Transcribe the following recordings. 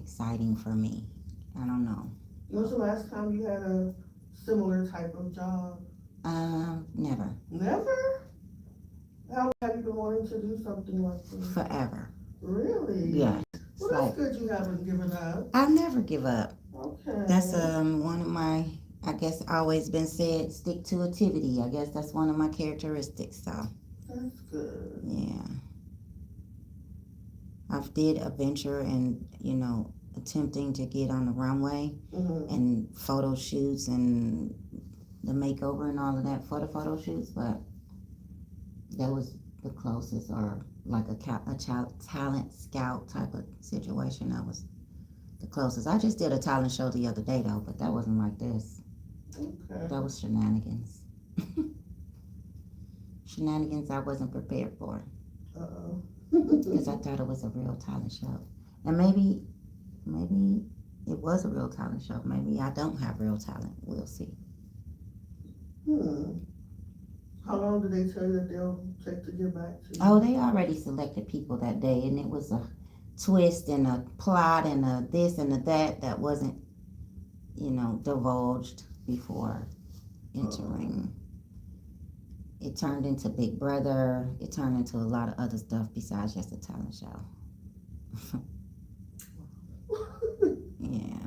exciting for me. I don't know. When's the last time you had a similar type of job? Never. Never? How long have you been wanting to do something like this? Forever. Really? Yeah. Well, that's good you haven't given up. I never give up. Okay. That's one of my, I guess, always been said, stick to activity. I guess that's one of my characteristics. So. That's good. Yeah. I've did a venture and, attempting to get on the runway and photo shoots and the makeover and all of that for the photo shoots, but that was the closest, or like a talent scout type of situation. That was the closest. I just did a talent show the other day though, but that wasn't like this. Okay. That was shenanigans. Shenanigans I wasn't prepared for. Uh-oh. Because I thought it was a real talent show. And maybe it was a real talent show. Maybe I don't have real talent. We'll see. How long did they tell you that they'll take to get back to you? Oh, they already selected people that day, and it was a twist and a plot and a this and a that wasn't, divulged before entering. It turned into Big Brother. It turned into a lot of other stuff besides just a talent show. Yeah.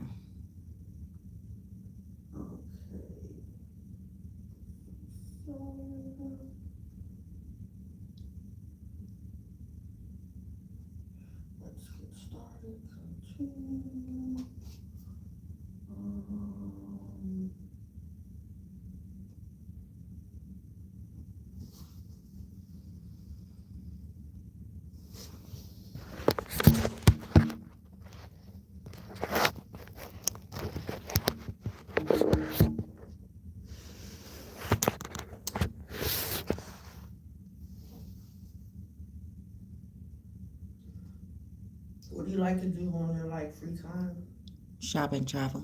Let's get started. Continue. What do you like to do on your free time? Shop and travel.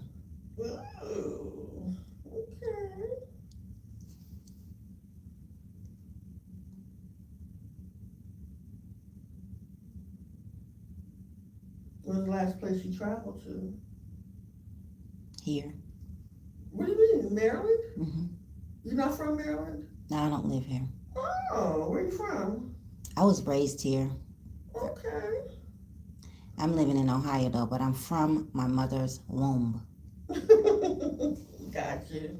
Oh, okay. When's the last place you traveled to? Here. What do you mean, Maryland? Mm-hmm. You're not from Maryland? No, I don't live here. Oh, where you from? I was raised here. Okay. I'm living in Ohio though, but I'm from my mother's womb. Gotcha.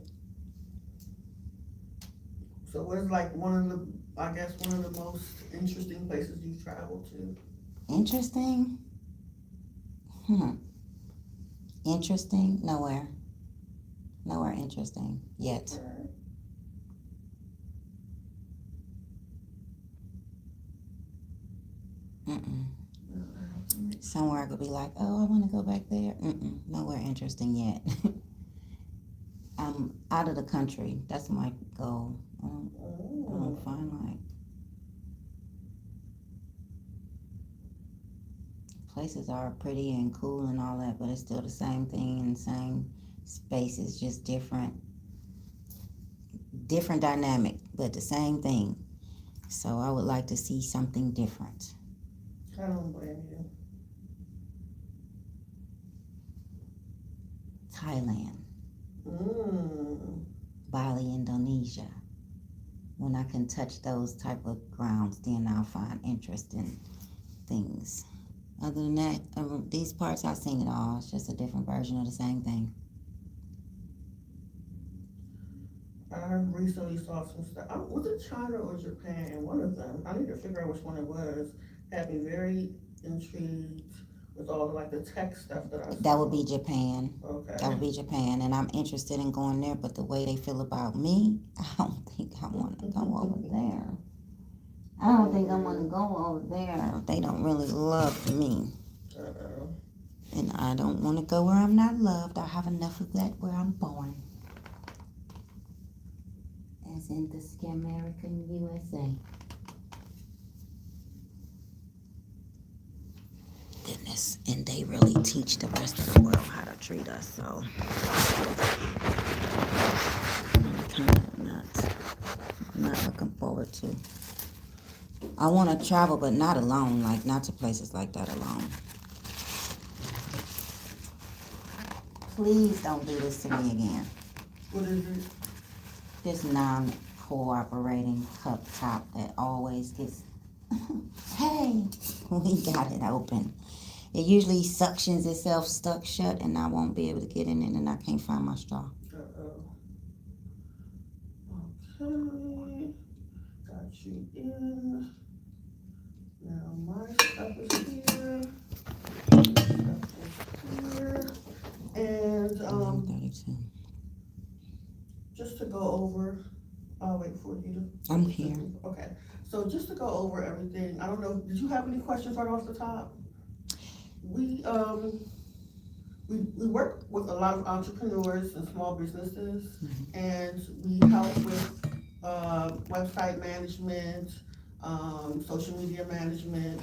So where's one of the most interesting places you've traveled to? Interesting? Interesting? Nowhere. Nowhere interesting yet. Okay. Somewhere I could be like, oh, I want to go back there. Nowhere interesting yet. I'm out of the country. That's my goal. I don't find places are pretty and cool and all that, but it's still the same thing in the same space. It's just different dynamic, but the same thing. So I would like to see something different. I don't blame you. Thailand. Bali, Indonesia. When I can touch those type of grounds, then I'll find interest in things. Other than that, these parts, I've seen it all. It's just a different version of the same thing. I recently saw some stuff. Was it China or Japan? One of them. I need to figure out which one it was. Had me very intrigued with all the tech stuff that I saw. That would be Japan. Okay. That would be Japan, and I'm interested in going there, but the way they feel about me, I don't think I want to go over there. I don't think I want to go over there. They don't really love me. And I don't want to go where I'm not loved. I have enough of that where I'm born. As in the American USA. Goodness, and they really teach the rest of the world how to treat us, so I'm kind of not looking forward to. I want to travel, but not alone, not to places like that alone. Please don't do this to me again. What is it? This non-cooperating cup top that always gets. Hey, we got it open. It usually suctions itself stuck shut, and I won't be able to get in it, and I can't find my straw. Okay. Got you in. Now my stuff is here. Stuff is here. And 32. just to go over, I'll wait for you to. I'm here. Okay. So just to go over everything, I don't know, did you have any questions right off the top? We work with a lot of entrepreneurs and small businesses, and we help with website management, social media management,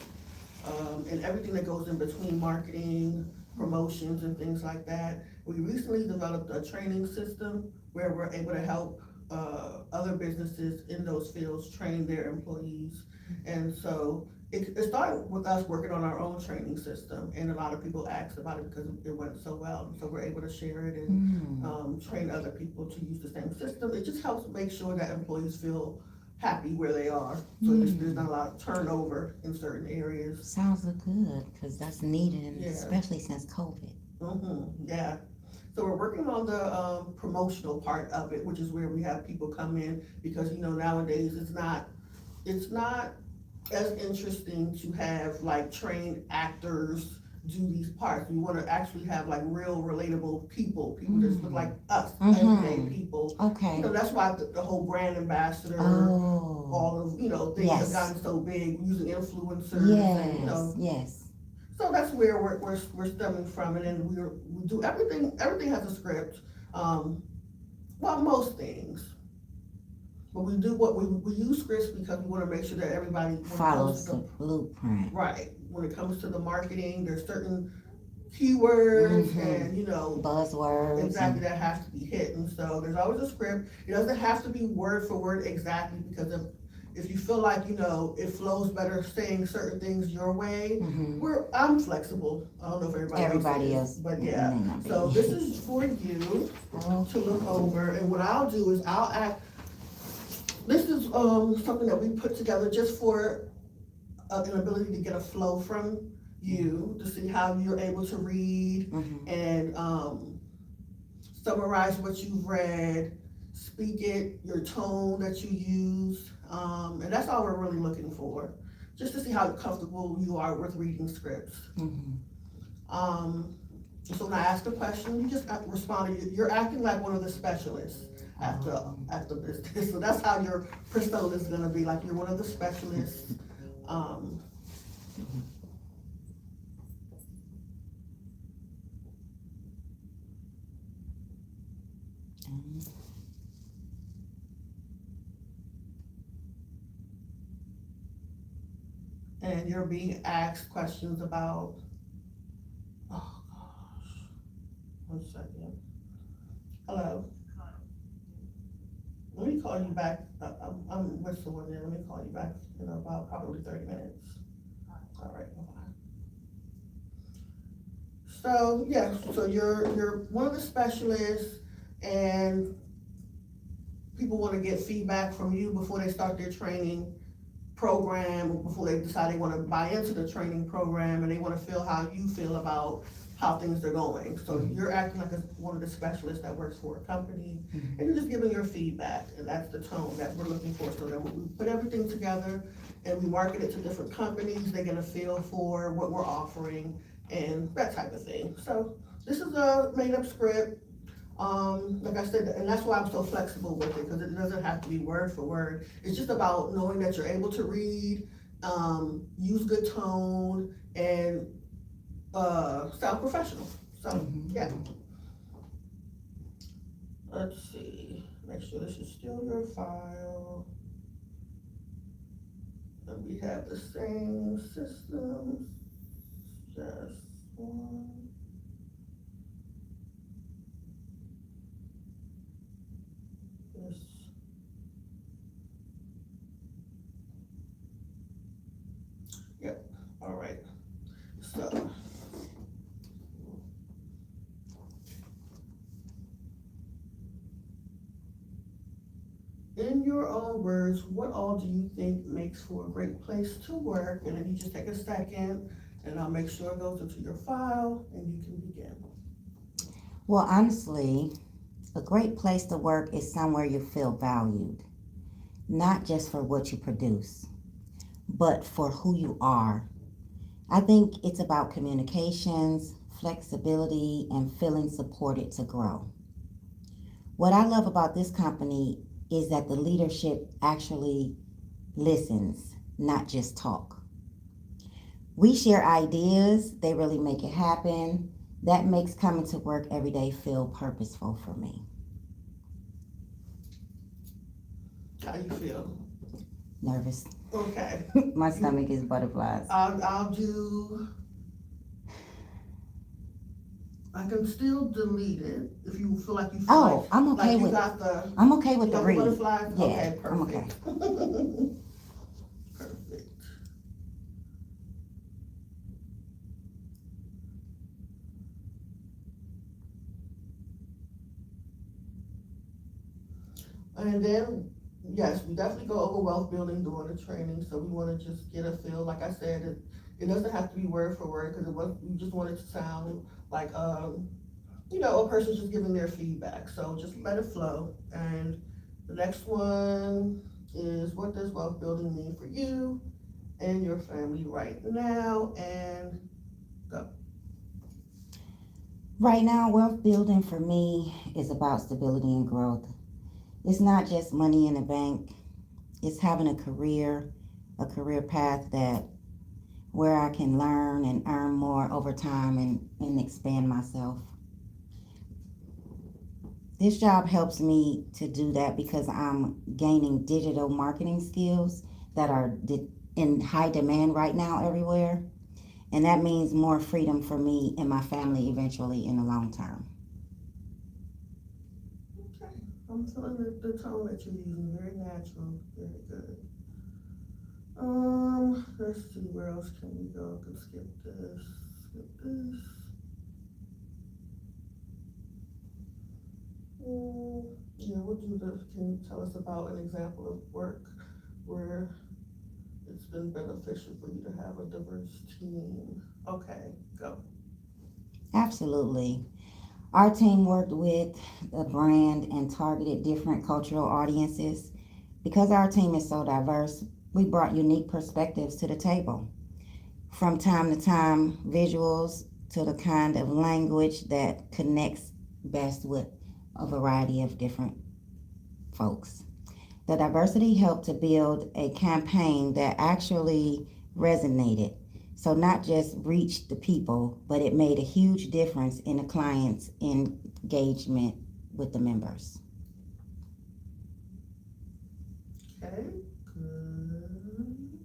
and everything that goes in between marketing, promotions, and things like that. We recently developed a training system where we're able to help other businesses in those fields train their employees. And so it started with us working on our own training system, and a lot of people asked about it because it went so well. So we're able to share it and train other people to use the same system. It just helps make sure that employees feel happy where they are. So there's not a lot of turnover in certain areas. Sounds good, because that's needed, and especially since COVID. Yeah. So we're working on the promotional part of it, which is where we have people come in, because nowadays it's not as interesting to have like trained actors do these parts. We want to actually have like real relatable people that look like us, everyday people. Okay. That's why the whole brand ambassador, all of things have gotten so big, using influencers. And, yes. So that's where we're stemming from, and then we do everything. Everything has a script. Well, most things. But we do we use scripts because we want to make sure that everybody follows the blueprint. Right. When it comes to the marketing, there's certain keywords and buzzwords exactly that has to be hit. And so there's always a script. It doesn't have to be word for word exactly, because if you feel like it flows better saying certain things your way, I'm flexible. I don't know if everybody else is, but yeah. So this is for you to look over, and what I'll do is this is something that we put together just for an ability to get a flow from you, to see how you're able to read and summarize what you've read, speak it, your tone that you use, and that's all we're really looking for, just to see how comfortable you are with reading scripts. So when I ask a question, you just respond. You're acting like one of the specialists at the business. So that's how your persona is going to be, like you're one of the specialists. And you're being asked questions about, oh gosh, 1 second. Hello. Let me call you back. I'm with someone there. Let me call you back in about probably 30 minutes. All right, bye-bye. So yeah, so you're one of the specialists, and people want to get feedback from you before they start their training program, or before they decide they want to buy into the training program, and they want to feel how you feel about how things are going. So you're acting like one of the specialists that works for a company, and you're just giving your feedback, and that's the tone that we're looking for. So that when we put everything together and we market it to different companies, they get a feel for what we're offering and that type of thing. So this is a made-up script. Like I said, and that's why I'm so flexible with it, because it doesn't have to be word for word. It's just about knowing that you're able to read, use good tone, and sound professional. So yeah. Let's see. Make sure this is still your file. And we have the same systems. Just one. This. Yep. All right. So in your own words, what all do you think makes for a great place to work? And then you just take a second, and I'll make sure it goes into your file, and you can begin. Well, honestly, a great place to work is somewhere you feel valued, not just for what you produce, but for who you are. I think it's about communications, flexibility, and feeling supported to grow. What I love about this company is that the leadership actually listens, not just talk. We share ideas, they really make it happen. That makes coming to work every day feel purposeful for me. How you feel? Nervous. Okay. My stomach is butterflies. I'll do. I can still delete it if you feel like you feel Oh, I'm like okay you with got the I'm okay with you the got the read. butterflies. Yeah, Okay, I'm okay. perfect. Perfect. And then, yes, we definitely go over wealth building during the training. So we want to just get a feel. Like I said, it doesn't have to be word for word because we just want it to sound like a person just giving their feedback. So just let it flow. And the next one is, what does wealth building mean for you and your family right now? And go. Right now, wealth building for me is about stability and growth. It's not just money in the bank. It's having a career path that where I can learn and earn more over time and expand myself. This job helps me to do that because I'm gaining digital marketing skills that are in high demand right now everywhere. And that means more freedom for me and my family eventually in the long term. Okay. I'm feeling the tone that you're using. Very natural. Very good. Let's see, where else can we go? I could skip this. Skip this. Yeah, we'll do this. Can you tell us about an example of work where it's been beneficial for you to have a diverse team? Okay, go. Absolutely. Our team worked with a brand and targeted different cultural audiences. Because our team is so diverse, we brought unique perspectives to the table. From time to time, visuals to the kind of language that connects best with a variety of different folks. The diversity helped to build a campaign that actually resonated. So, not just reached the people, but it made a huge difference in the client's engagement with the members. Okay, good.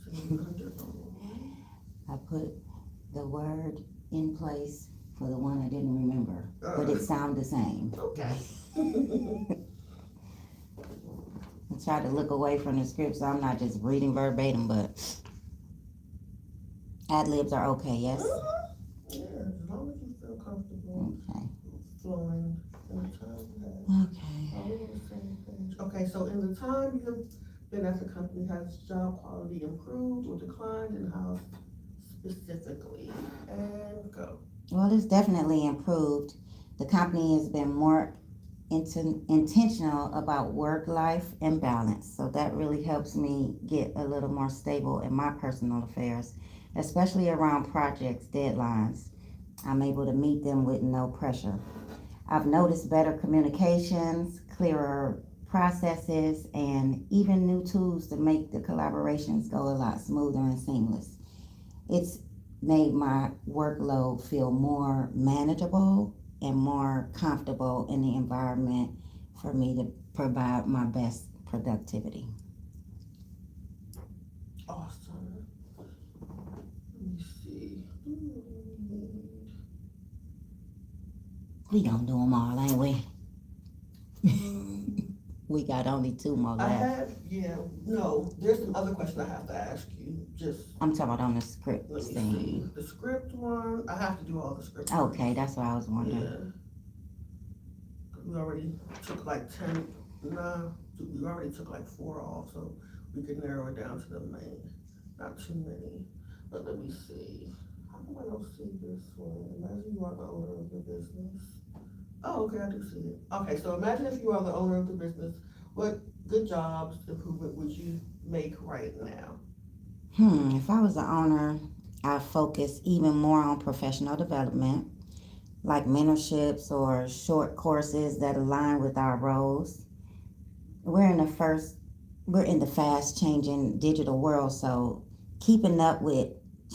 Save under all. I put the word in place for the one I didn't remember, but it sounded the same. Okay. I try to look away from the script so I'm not just reading verbatim, but ad libs are okay, yes? Yeah, as long as you feel comfortable Okay. flowing in the time you have. Okay. Are we on the same page? Okay, so in the time you've been at the company, has job quality improved or declined, and how specifically? And go. Well, it's definitely improved. The company has been more intentional about work life and balance. So that really helps me get a little more stable in my personal affairs, especially around projects, deadlines. I'm able to meet them with no pressure. I've noticed better communications, clearer processes, and even new tools to make the collaborations go a lot smoother and seamless. It's made my workload feel more manageable and more comfortable in the environment for me to provide my best productivity. Awesome. Let me see. We gonna do them all, ain't we? We got only two more I left. have, yeah, no, there's some other question I have to ask you, just, I'm talking about on the script let me thing. see, the script one, I have to do all the script ones. Okay, that's what I was wondering. Yeah. We already took like 10, nah, we already took like 4 off, so we can narrow it down to the main. Not too many. But let me see. How do I don't see this one? Imagine you are the owner of the business. Oh, okay, I do see it. Okay, so imagine if you are the owner of the business, what good jobs improvement would you make right now? If I was the owner, I'd focus even more on professional development, like mentorships or short courses that align with our roles. We're in the first, we're in the fast changing digital world, so keeping up with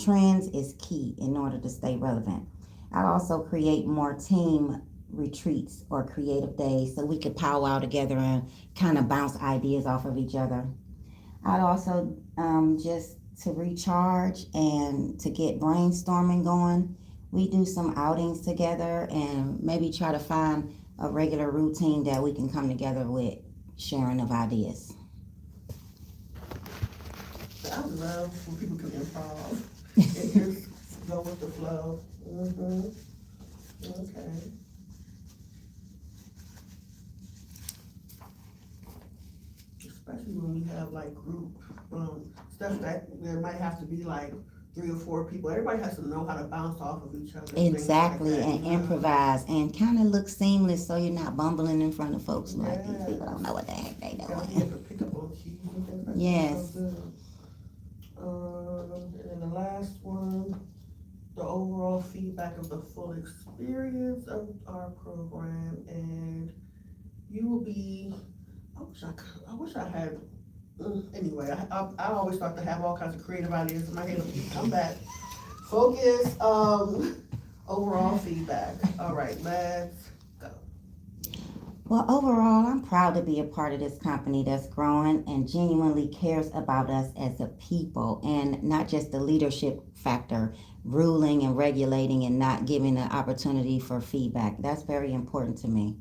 trends is key in order to stay relevant. I'd also create more team retreats or creative days so we could powwow together and kind of bounce ideas off of each other. I'd also just to recharge and to get brainstorming going. We do some outings together and maybe try to find a regular routine that we can come together with sharing of ideas. I love when people can improv and just go with the flow. Okay. Especially when we have like group stuff that there might have to be like 3 or 4 people. Everybody has to know how to bounce off of each other. Exactly, Like that, and improvise and kind of look seamless so you're not bumbling in front of folks like these people don't know what the heck they You have doing. to pick up on cues and things like that. Yes. So good. And then the last one, the overall feedback of the full experience of our program, and you will be. I wish I had. Anyway, I always start to have all kinds of creative ideas in my head. Come back. Focus. Overall feedback. All right, let's go. Well, overall, I'm proud to be a part of this company that's growing and genuinely cares about us as a people and not just the leadership factor, ruling and regulating and not giving an opportunity for feedback. That's very important to me.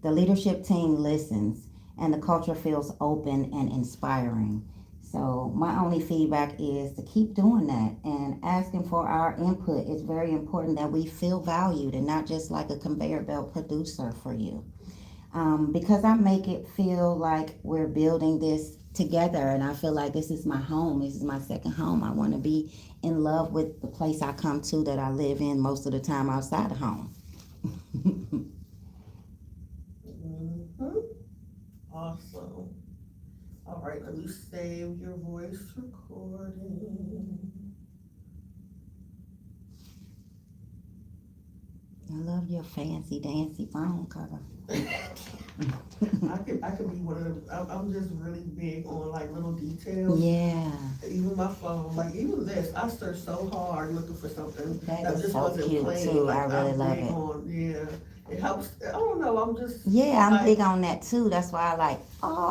The leadership team listens and the culture feels open and inspiring. So my only feedback is to keep doing that and asking for our input. It's very important that we feel valued and not just like a conveyor belt producer for you. Because I make it feel like we're building this together and I feel like this is my home. This is my second home. I want to be in love with the place I come to that I live in most of the time outside of home. Awesome. All right, let me save your voice recording. I love your fancy dancy phone cover. I could be one of them. I'm just really big on like little details. Yeah. Even my phone, like even this, I searched so hard looking for something that is just so wasn't cute plain. too. Like I really love big it. It helps. I don't know. I'm just I'm like, big on that too. That's why I like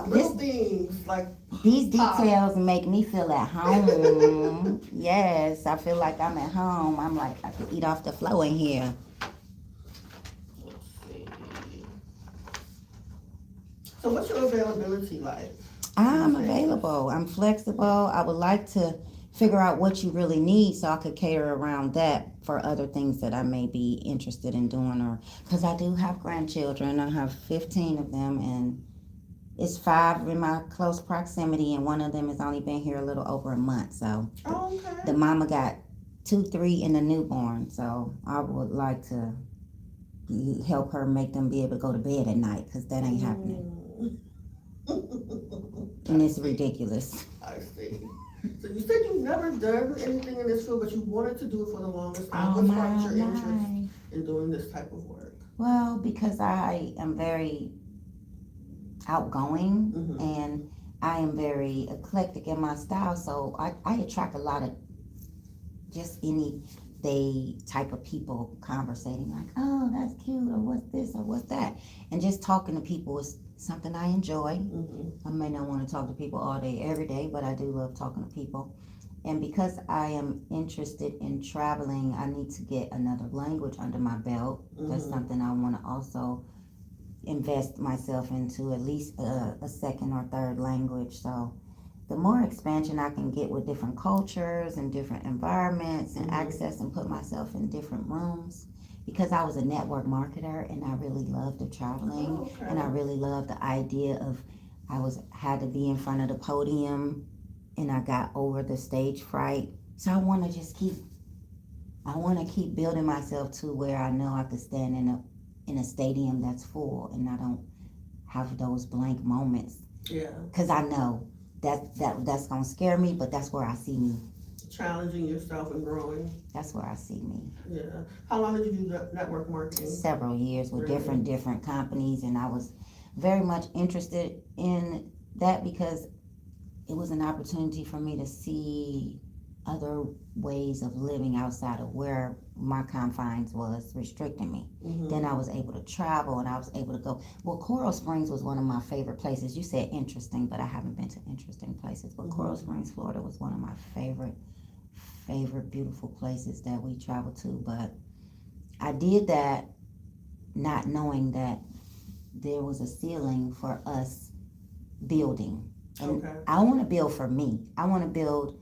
little things like these details make me feel at home. Yes, I feel like I'm at home. I'm like I could eat off the floor in here. Let's see. So what's your availability like? I'm available. I'm flexible. I would like to figure out what you really need so I could cater around that for other things that I may be interested in doing or because I do have grandchildren. I have 15 of them and it's 5 in my close proximity and one of them has only been here a little over a month. So the mama got 2, 3 and a newborn. So I would like to help her make them be able to go to bed at night because that ain't happening. And it's ridiculous. I see. So you said you've never done anything in this field, but you wanted to do it for the longest time. What sparked your interest in doing this type of work? Well, because I am very outgoing and I am very eclectic in my style, so I attract a lot of just any type of people conversating like, oh, that's cute, or what's this, or what's that, and just talking to people is something I enjoy. I may not want to talk to people all day, every day, but I do love talking to people. And because I am interested in traveling, I need to get another language under my belt. That's something I want to also invest myself into, at least a second or third language. So the more expansion I can get with different cultures and different environments and access and put myself in different rooms, because I was a network marketer and I really loved the traveling and I really loved the idea of had to be in front of the podium, and I got over the stage fright. So I want to keep building myself to where I know I could stand in a stadium that's full, and I don't have those blank moments. Yeah. Because I know that's gonna scare me, but that's where I see me. Challenging yourself and growing. That's where I see me. Yeah. How long did you do network marketing? Several years with Really? different companies, and I was very much interested in that because it was an opportunity for me to see other ways of living outside of where my confines was restricting me. Mm-hmm. Then I was able to travel, and I was able to go. Well, Coral Springs was one of my favorite places. You said interesting, but I haven't been to interesting places. But Coral Springs, Florida was one of my favorite beautiful places that we traveled to. But I did that not knowing that there was a ceiling for us building. And I want to build for me. I want to build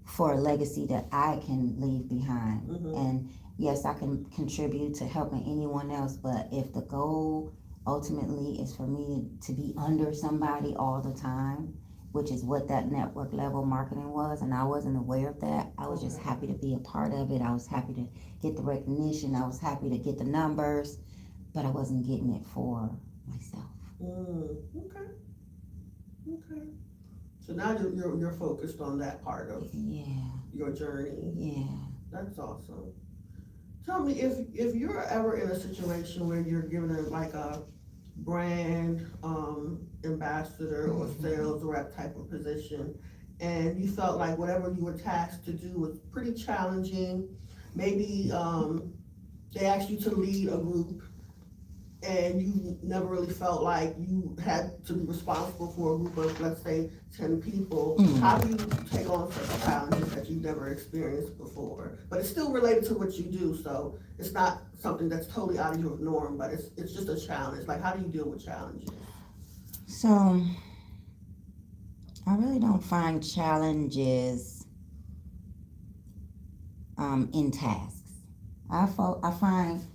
for a legacy that I can leave behind. And yes, I can contribute to helping anyone else, but if the goal ultimately is for me to be under somebody all the time, which is what that network level marketing was, and I wasn't aware of that. I was just happy to be a part of it. I was happy to get the recognition. I was happy to get the numbers, but I wasn't getting it for myself. Okay. So now you're focused on that part of your journey. Yeah. That's awesome. Tell me if you're ever in a situation where you're given a brand ambassador or sales rep type of position, and you felt like whatever you were tasked to do was pretty challenging. Maybe they asked you to lead a group, and you never really felt like you had to be responsible for a group of, let's say, 10 people. How do you take on such challenges that you've never experienced before? But it's still related to what you do, so it's not something that's totally out of your norm, but it's just a challenge. Like, how do you deal with challenges? So, I really don't find challenges in tasks. I find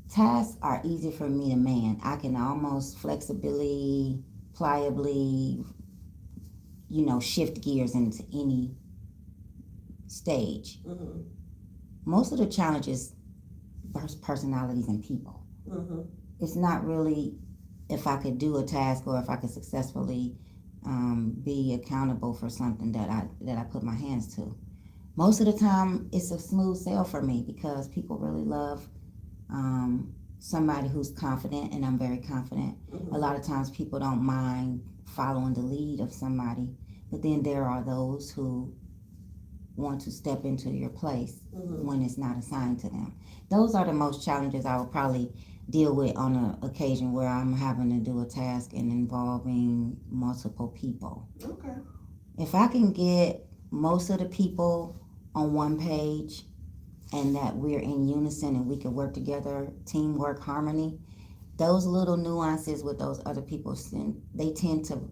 tasks are easy for me to man. I can almost pliably, shift gears into any stage. Most of the challenges personalities and people. It's not really if I could do a task or if I could successfully be accountable for something that I put my hands to. Most of the time, it's a smooth sail for me because people really love somebody who's confident, and I'm very confident. A lot of times people don't mind following the lead of somebody, but then there are those who want to step into your place when it's not assigned to them. Those are the most challenges I would probably deal with on an occasion where I'm having to do a task and involving multiple people. Okay. If I can get most of the people on one page and that we're in unison and we can work together, teamwork, harmony, those little nuances with those other people, they tend to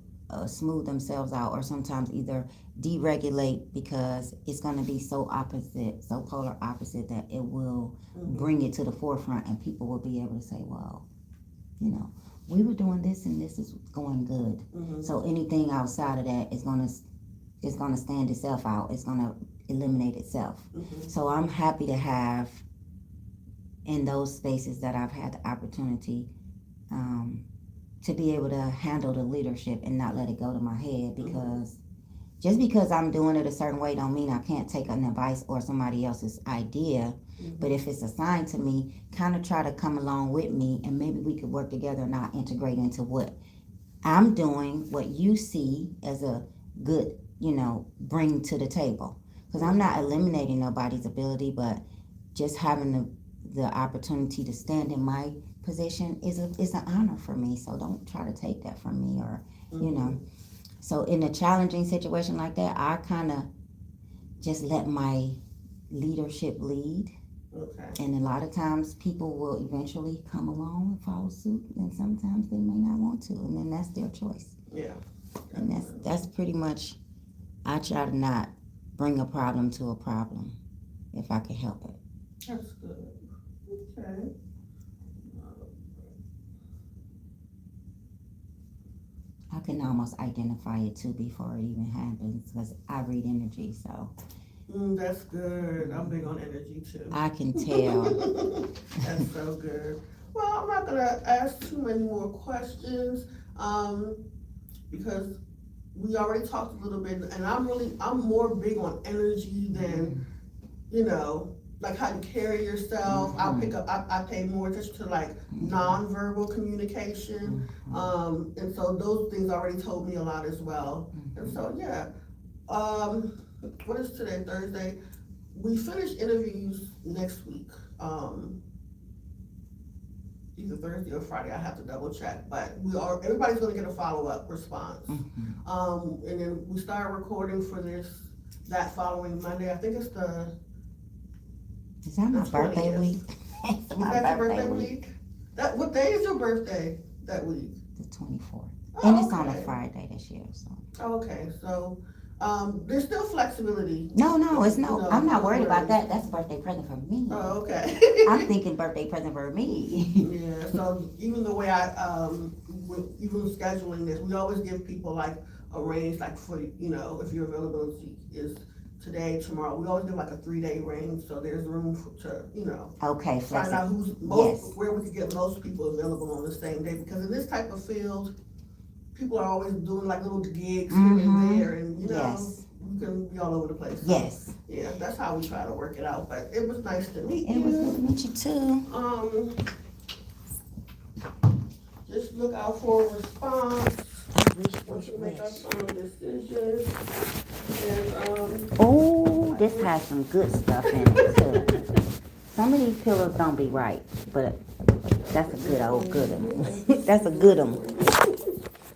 smooth themselves out, or sometimes either deregulate because it's going to be so polar opposite that it will bring it to the forefront, and people will be able to say, well, we were doing this and this is going good. So anything outside of that is going to stand itself out. It's going to eliminate itself. So I'm happy to have in those spaces that I've had the opportunity to be able to handle the leadership and not let it go to my head, because just because I'm doing it a certain way don't mean I can't take an advice or somebody else's idea. But if it's assigned to me, kind of try to come along with me, and maybe we could work together and not integrate into what I'm doing, what you see as a good, bring to the table. Because I'm not eliminating nobody's ability, but just having the opportunity to stand in my position is an honor for me. So don't try to take that from me, or So in a challenging situation like that, I kind of just let my leadership lead. Okay. And a lot of times people will eventually come along and follow suit, and sometimes they may not want to, and then that's their choice. Yeah. And that's pretty much, I try to not bring a problem to a problem if I can help it. That's good. Okay. I can can almost identify it too before it even happens because I read energy, so. That's good. I'm big on energy too. I can tell. That's so good. Well, I'm not gonna ask too many more questions, because we already talked a little bit, and I'm more big on energy than, like how you carry yourself. I pay more attention to like nonverbal communication. And so those things already told me a lot as well. And so, yeah. What is today, Thursday? We finish interviews next week. Either Thursday or Friday, I have to double check, but everybody's gonna get a follow-up response. And then we start recording for that following Monday. I think it's Is that my birthday 20th. week? Is that your birthday week? What day is your birthday that week? The 24th. Oh, And it's on a okay. Friday this year, so. Okay, so there's still flexibility. No, it's no. I'm not worried about that. That's a birthday present for me. Oh, okay. I'm thinking birthday present for me. Yeah, so even the way even scheduling this, we always give people like a range, like for, if your availability is today, tomorrow, we always give like a 3-day range, so there's room to, Okay, find out yes. where we can get most people available on the same day, because in this type of field, people are always doing like little gigs here and there, and Yes. you can be all over the place. So, Yes. yeah, that's how we try to work it out, but it was nice to meet you. It was good to meet you too. Just look out for a response once you make our final decision. And Oh, this has some good stuff in it too. Some of these pillows don't be right, but that's a good old good one. That's a good one.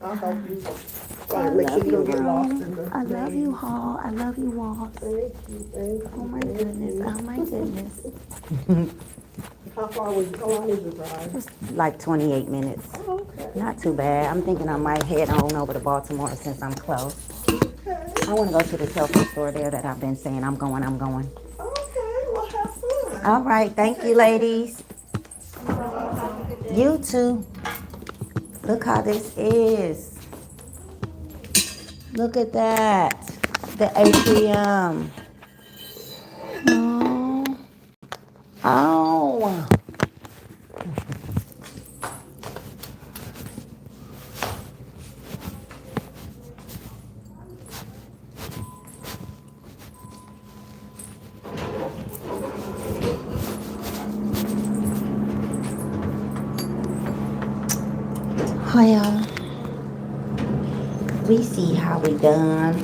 I'll help you. I Make sure love you you, don't get lost in the I love you, Hall. I love you, Walls. Thank you. Oh my goodness. Oh my goodness. How long is your drive? Like 28 minutes. Oh, okay. Not too bad. I'm thinking I might head on over to Baltimore since I'm close. Okay. I want to go to the telephone store there that I've been saying I'm going. Okay, well, have fun. All right. Thank you, ladies. You too. Look how this is. Look at that. The atrium. Oh. Oh. Well, we see how we done.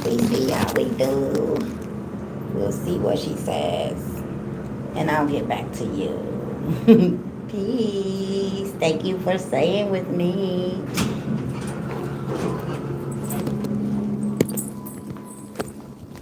We see how we do. We'll see what she says. And I'll get back to you. Peace. Thank you for staying with me.